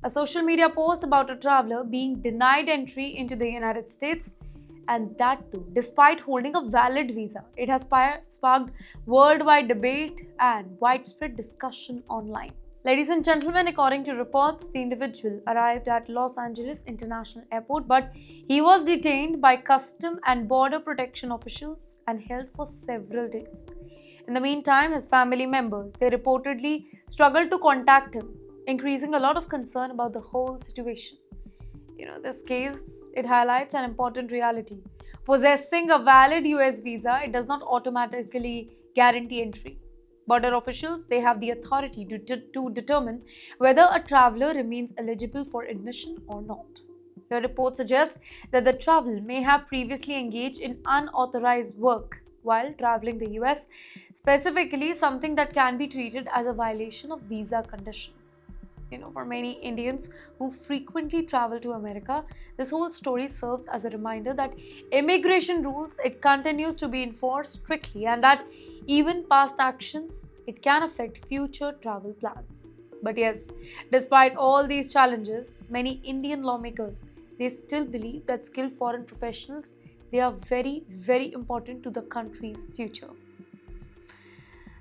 A social media post about a traveler being denied entry into the United States, and that too despite holding a valid visa. It has sparked worldwide debate and widespread discussion online. Ladies and gentlemen, according to reports, the individual arrived at Los Angeles International Airport, but he was detained by custom and border protection officials and held for several days. In the meantime, his family members, they reportedly struggled to contact him, increasing a lot of concern about the whole situation. This case, it highlights an important reality. Possessing a valid US visa, it does not automatically guarantee entry. Border officials, they have the authority to determine whether a traveler remains eligible for admission or not. The report suggests that the traveler may have previously engaged in unauthorized work while traveling the US, specifically something that can be treated as a violation of visa condition. For many Indians who frequently travel to America, this whole story serves as a reminder that immigration rules, it continues to be enforced strictly, and that even past actions, it can affect future travel plans. But yes, despite all these challenges, many Indian lawmakers, they still believe that skilled foreign professionals, they are very, very important to the country's future.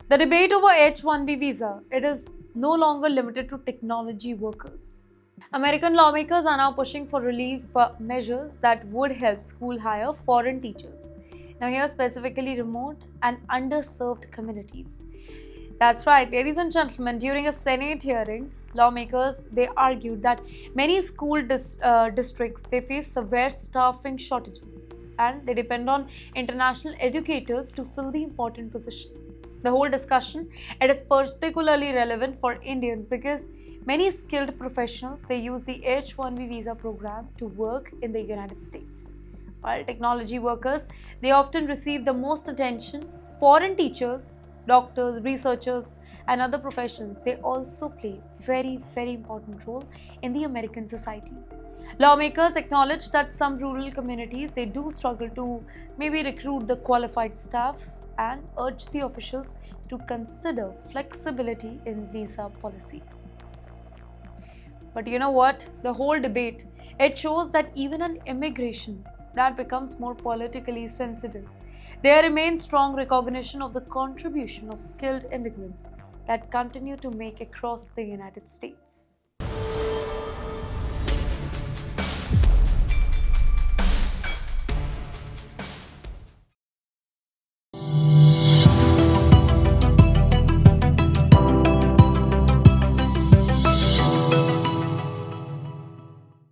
The debate over H-1B visa, it is no longer limited to technology workers. American lawmakers are now pushing for relief measures that would help school hire foreign teachers. Now here specifically remote and underserved communities. That's right, ladies and gentlemen, during a Senate hearing, lawmakers, they argued that many school districts, they face severe staffing shortages and they depend on international educators to fill the important position. The whole discussion, it is particularly relevant for Indians because many skilled professionals, they use the H-1B visa program to work in the United States. While technology workers, they often receive the most attention. Foreign teachers, doctors, researchers, and other professions, they also play very, very important role in the American society. Lawmakers acknowledge that some rural communities, they do struggle to maybe recruit the qualified staff and urge the officials to consider flexibility in visa policy. But you know what? The whole debate, it shows that even an immigration that becomes more politically sensitive, there remains strong recognition of the contribution of skilled immigrants that continue to make across the United States.